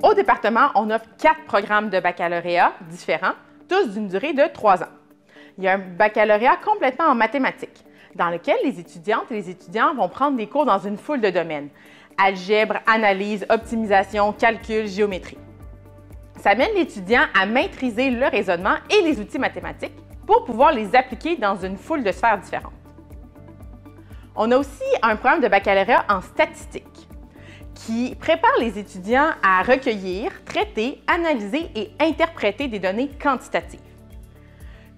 Au département, on offre 4 programmes de baccalauréat différents, tous d'une durée de 3 ans. Il y a un baccalauréat complètement en mathématiques, dans lequel les étudiantes et les étudiants vont prendre des cours dans une foule de domaines: algèbre, analyse, optimisation, calcul, géométrie. Ça mène l'étudiant à maîtriser le raisonnement et les outils mathématiques pour pouvoir les appliquer dans une foule de sphères différentes. On a aussi un programme de baccalauréat en statistique qui prépare les étudiants à recueillir, traiter, analyser et interpréter des données quantitatives.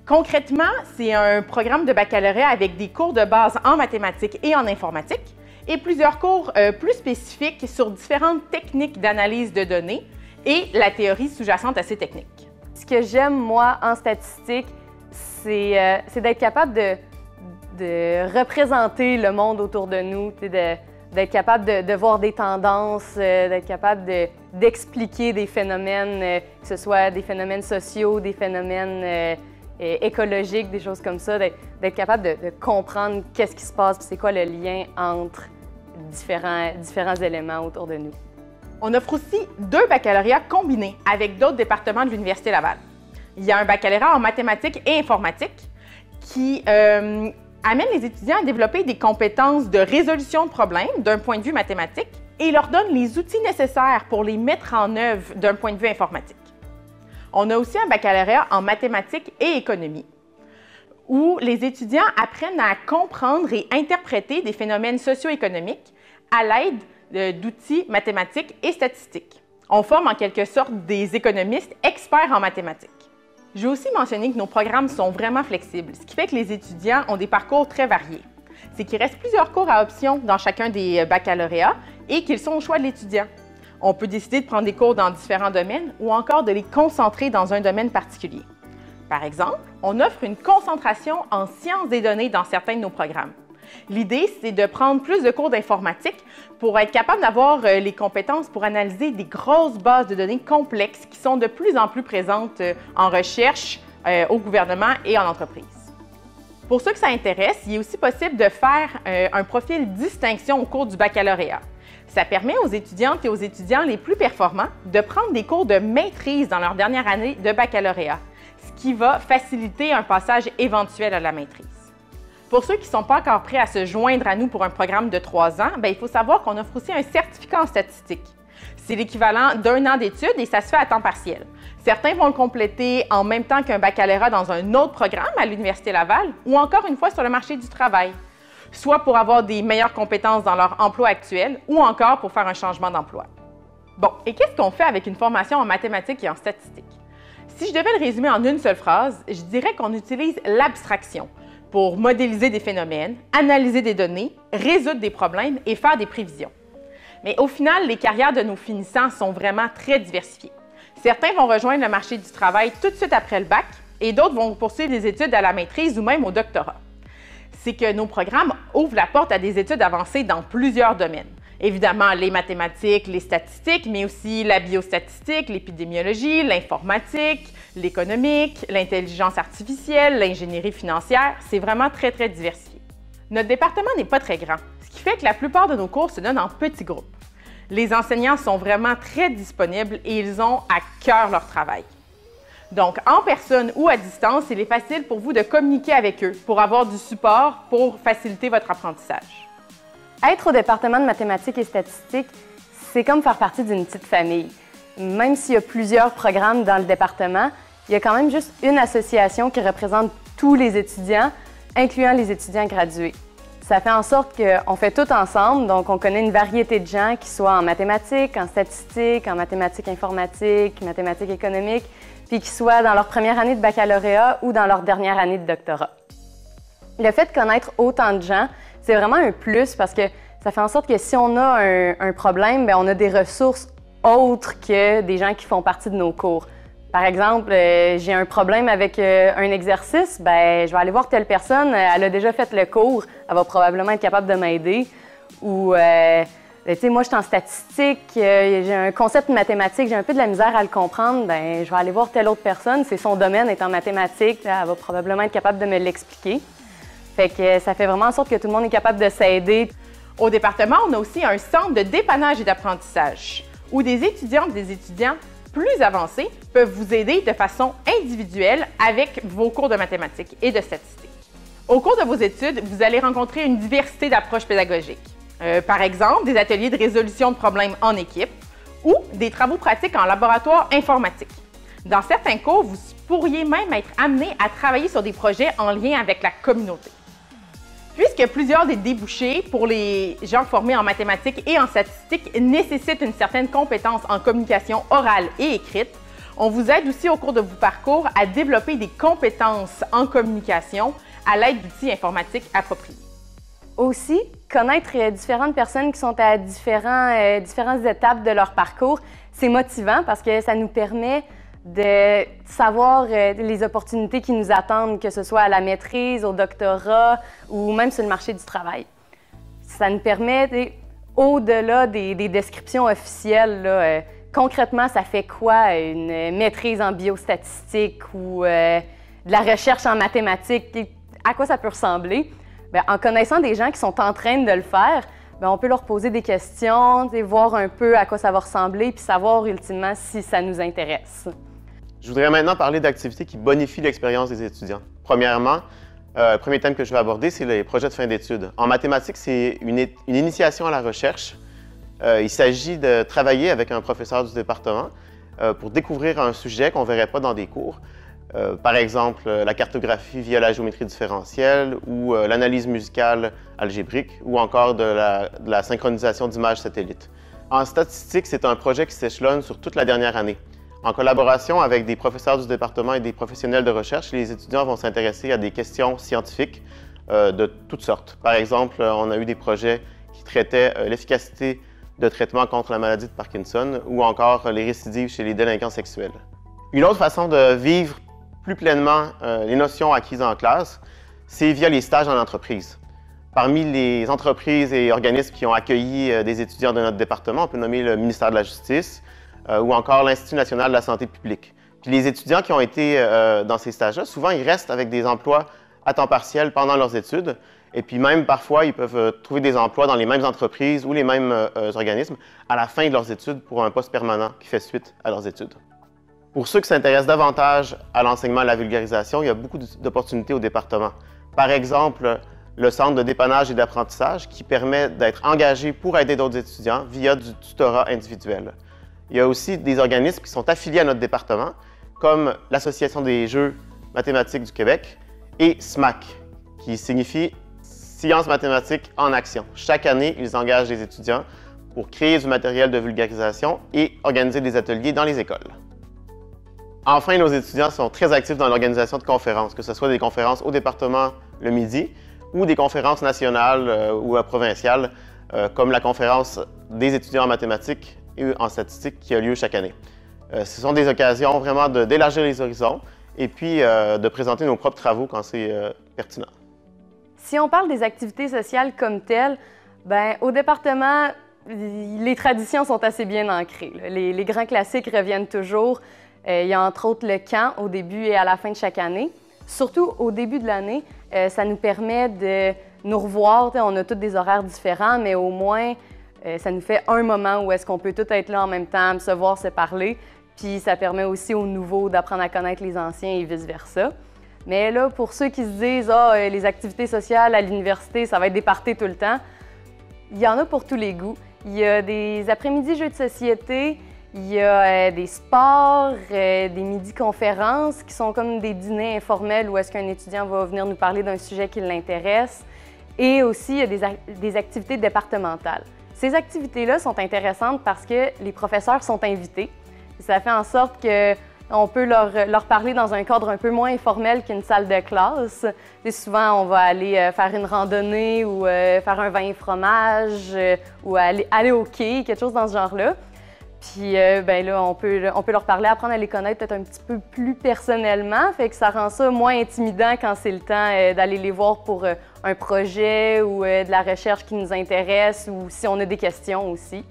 Concrètement, c'est un programme de baccalauréat avec des cours de base en mathématiques et en informatique et plusieurs cours plus spécifiques sur différentes techniques d'analyse de données et la théorie sous-jacente à ces techniques. Ce que j'aime, moi, en statistique, c'est d'être capable de représenter le monde autour de nous, d'être capable de voir des tendances, d'être capable d'expliquer des phénomènes, que ce soit des phénomènes sociaux, des phénomènes écologiques, des choses comme ça, d'être capable de comprendre qu'est-ce qui se passe, c'est quoi le lien entre différents éléments autour de nous. On offre aussi 2 baccalauréats combinés avec d'autres départements de l'Université Laval. Il y a un baccalauréat en mathématiques et informatique qui amène les étudiants à développer des compétences de résolution de problèmes d'un point de vue mathématique et leur donne les outils nécessaires pour les mettre en œuvre d'un point de vue informatique. On a aussi un baccalauréat en mathématiques et économie, où les étudiants apprennent à comprendre et interpréter des phénomènes socio-économiques à l'aide d'outils mathématiques et statistiques. On forme en quelque sorte des économistes experts en mathématiques. Je vais aussi mentionner que nos programmes sont vraiment flexibles, ce qui fait que les étudiants ont des parcours très variés. C'est qu'il reste plusieurs cours à option dans chacun des baccalauréats et qu'ils sont au choix de l'étudiant. On peut décider de prendre des cours dans différents domaines ou encore de les concentrer dans un domaine particulier. Par exemple, on offre une concentration en sciences des données dans certains de nos programmes. L'idée, c'est de prendre plus de cours d'informatique pour être capable d'avoir les compétences pour analyser des grosses bases de données complexes qui sont de plus en plus présentes en recherche, au gouvernement et en entreprise. Pour ceux que ça intéresse, il est aussi possible de faire un profil distinction au cours du baccalauréat. Ça permet aux étudiantes et aux étudiants les plus performants de prendre des cours de maîtrise dans leur dernière année de baccalauréat, ce qui va faciliter un passage éventuel à la maîtrise. Pour ceux qui ne sont pas encore prêts à se joindre à nous pour un programme de 3 ans, il faut savoir qu'on offre aussi un certificat en statistique. C'est l'équivalent d'1 an d'études et ça se fait à temps partiel. Certains vont le compléter en même temps qu'un baccalauréat dans un autre programme à l'Université Laval ou encore une fois sur le marché du travail, soit pour avoir des meilleures compétences dans leur emploi actuel ou encore pour faire un changement d'emploi. Bon, et qu'est-ce qu'on fait avec une formation en mathématiques et en statistique? Si je devais le résumer en une seule phrase, je dirais qu'on utilise l'abstraction pour modéliser des phénomènes, analyser des données, résoudre des problèmes et faire des prévisions. Mais au final, les carrières de nos finissants sont vraiment très diversifiées. Certains vont rejoindre le marché du travail tout de suite après le bac et d'autres vont poursuivre des études à la maîtrise ou même au doctorat. C'est que nos programmes ouvrent la porte à des études avancées dans plusieurs domaines. Évidemment, les mathématiques, les statistiques, mais aussi la biostatistique, l'épidémiologie, l'informatique, l'économique, l'intelligence artificielle, l'ingénierie financière. C'est vraiment très, très diversifié. Notre département n'est pas très grand, ce qui fait que la plupart de nos cours se donnent en petits groupes. Les enseignants sont vraiment très disponibles et ils ont à cœur leur travail. Donc, en personne ou à distance, il est facile pour vous de communiquer avec eux pour avoir du support pour faciliter votre apprentissage. Être au département de mathématiques et statistiques, c'est comme faire partie d'une petite famille. Même s'il y a plusieurs programmes dans le département, il y a quand même juste une association qui représente tous les étudiants, incluant les étudiants gradués. Ça fait en sorte qu'on fait tout ensemble, donc on connaît une variété de gens qui soient en mathématiques, en statistiques, en mathématiques informatiques, mathématiques économiques, puis qui soient dans leur première année de baccalauréat ou dans leur dernière année de doctorat. Le fait de connaître autant de gens, c'est vraiment un plus parce que ça fait en sorte que si on a un problème, on a des ressources autres que des gens qui font partie de nos cours. Par exemple, j'ai un problème avec un exercice, je vais aller voir telle personne, elle a déjà fait le cours, elle va probablement être capable de m'aider. Ou, tu sais, moi, je suis en statistique, j'ai un concept mathématique, j'ai un peu de la misère à le comprendre, je vais aller voir telle autre personne, c'est son domaine, est en mathématiques, elle va probablement être capable de me l'expliquer. Fait que ça fait vraiment en sorte que tout le monde est capable de s'aider. Au département, on a aussi un centre de dépannage et d'apprentissage où des étudiantes et des étudiants plus avancés peuvent vous aider de façon individuelle avec vos cours de mathématiques et de statistiques. Au cours de vos études, vous allez rencontrer une diversité d'approches pédagogiques. Par exemple, des ateliers de résolution de problèmes en équipe ou des travaux pratiques en laboratoire informatique. Dans certains cours, vous pourriez même être amené à travailler sur des projets en lien avec la communauté. Puisque plusieurs des débouchés pour les gens formés en mathématiques et en statistiques nécessitent une certaine compétence en communication orale et écrite, on vous aide aussi au cours de vos parcours à développer des compétences en communication à l'aide d'outils informatiques appropriés. Aussi, connaître différentes personnes qui sont à différentes étapes de leur parcours, c'est motivant parce que ça nous permet de savoir les opportunités qui nous attendent, que ce soit à la maîtrise, au doctorat ou même sur le marché du travail. Ça nous permet, au-delà des descriptions officielles, là, concrètement, ça fait quoi une maîtrise en biostatistique ou de la recherche en mathématiques? À quoi ça peut ressembler? Bien, en connaissant des gens qui sont en train de le faire, bien, on peut leur poser des questions, voir un peu à quoi ça va ressembler puis savoir ultimement si ça nous intéresse. Je voudrais maintenant parler d'activités qui bonifient l'expérience des étudiants. Premièrement, le premier thème que je vais aborder, c'est les projets de fin d'études. En mathématiques, c'est une initiation à la recherche. Il s'agit de travailler avec un professeur du département pour découvrir un sujet qu'on ne verrait pas dans des cours. Par exemple, la cartographie via la géométrie différentielle ou l'analyse musicale algébrique ou encore de la synchronisation d'images satellites. En statistique, c'est un projet qui s'échelonne sur toute la dernière année. En collaboration avec des professeurs du département et des professionnels de recherche, les étudiants vont s'intéresser à des questions scientifiques de toutes sortes. Par exemple, on a eu des projets qui traitaient l'efficacité de traitement contre la maladie de Parkinson ou encore les récidives chez les délinquants sexuels. Une autre façon de vivre plus pleinement les notions acquises en classe, c'est via les stages en entreprise. Parmi les entreprises et organismes qui ont accueilli des étudiants de notre département, on peut nommer le ministère de la Justice, ou encore l'Institut national de la santé publique. Puis les étudiants qui ont été dans ces stages-là, souvent, ils restent avec des emplois à temps partiel pendant leurs études. Et puis même, parfois, ils peuvent trouver des emplois dans les mêmes entreprises ou les mêmes organismes à la fin de leurs études pour un poste permanent qui fait suite à leurs études. Pour ceux qui s'intéressent davantage à l'enseignement et à la vulgarisation, il y a beaucoup d'opportunités au département. Par exemple, le centre de dépannage et d'apprentissage qui permet d'être engagé pour aider d'autres étudiants via du tutorat individuel. Il y a aussi des organismes qui sont affiliés à notre département, comme l'Association des jeux mathématiques du Québec et SMAC, qui signifie Sciences mathématiques en action. Chaque année, ils engagent des étudiants pour créer du matériel de vulgarisation et organiser des ateliers dans les écoles. Enfin, nos étudiants sont très actifs dans l'organisation de conférences, que ce soit des conférences au département le midi ou des conférences nationales ou provinciales, comme la conférence des étudiants en mathématiques et en statistique qui a lieu chaque année. Ce sont des occasions vraiment d'élargir les horizons et puis de présenter nos propres travaux quand c'est pertinent. Si on parle des activités sociales comme telles, bien, au département, les traditions sont assez bien ancrées. Les grands classiques reviennent toujours. Il y a entre autres le camp au début et à la fin de chaque année. Surtout au début de l'année, ça nous permet de nous revoir. On a tous des horaires différents, mais au moins, ça nous fait un moment où est-ce qu'on peut tous être là en même temps, se voir, se parler. Puis ça permet aussi aux nouveaux d'apprendre à connaître les anciens et vice-versa. Mais là, pour ceux qui se disent « Ah, les activités sociales à l'université, ça va être des parties tout le temps », il y en a pour tous les goûts. Il y a des après-midi jeux de société, il y a des sports, des midi-conférences qui sont comme des dîners informels où est-ce qu'un étudiant va venir nous parler d'un sujet qui l'intéresse. Et aussi, il y a des activités départementales. Ces activités-là sont intéressantes parce que les professeurs sont invités. Ça fait en sorte qu'on peut leur parler dans un cadre un peu moins informel qu'une salle de classe. Et souvent, on va aller faire une randonnée ou faire un vin et fromage ou aller au quai, quelque chose dans ce genre-là. Puis ben là, on peut leur parler, apprendre à les connaître peut-être un petit peu plus personnellement, fait que ça rend ça moins intimidant quand c'est le temps d'aller les voir pour un projet ou de la recherche qui nous intéresse ou si on a des questions aussi.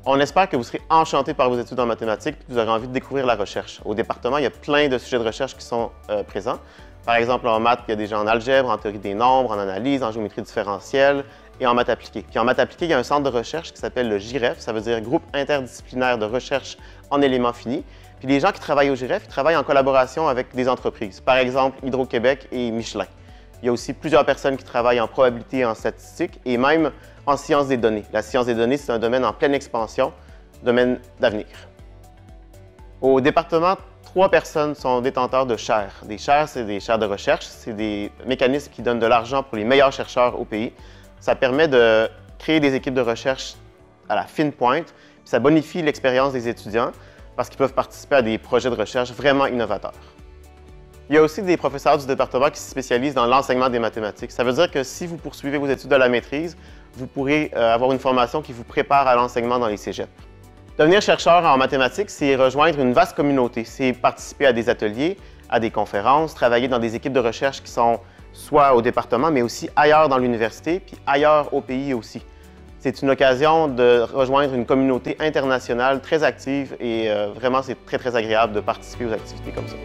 On espère que vous serez enchantés par vos études en mathématiques et que vous aurez envie de découvrir la recherche. Au département, il y a plein de sujets de recherche qui sont présents. Par exemple, en maths, il y a des gens en algèbre, en théorie des nombres, en analyse, en géométrie différentielle, et en maths appliquées. Puis en maths appliquées, il y a un centre de recherche qui s'appelle le GIREF, ça veut dire Groupe interdisciplinaire de recherche en éléments finis. Puis les gens qui travaillent au GIREF, ils travaillent en collaboration avec des entreprises, par exemple Hydro-Québec et Michelin. Il y a aussi plusieurs personnes qui travaillent en probabilité et en statistique et même en sciences des données. La science des données, c'est un domaine en pleine expansion, domaine d'avenir. Au département, 3 personnes sont détenteurs de chaires. Des chaires, c'est des chaires de recherche, c'est des mécanismes qui donnent de l'argent pour les meilleurs chercheurs au pays. Ça permet de créer des équipes de recherche à la fine pointe, puis ça bonifie l'expérience des étudiants parce qu'ils peuvent participer à des projets de recherche vraiment innovateurs. Il y a aussi des professeurs du département qui se spécialisent dans l'enseignement des mathématiques. Ça veut dire que si vous poursuivez vos études à la maîtrise, vous pourrez avoir une formation qui vous prépare à l'enseignement dans les cégeps. Devenir chercheur en mathématiques, c'est rejoindre une vaste communauté. C'est participer à des ateliers, à des conférences, travailler dans des équipes de recherche qui sont soit au département, mais aussi ailleurs dans l'université, puis ailleurs au pays aussi. C'est une occasion de rejoindre une communauté internationale très active et vraiment, c'est très, très agréable de participer aux activités comme ça.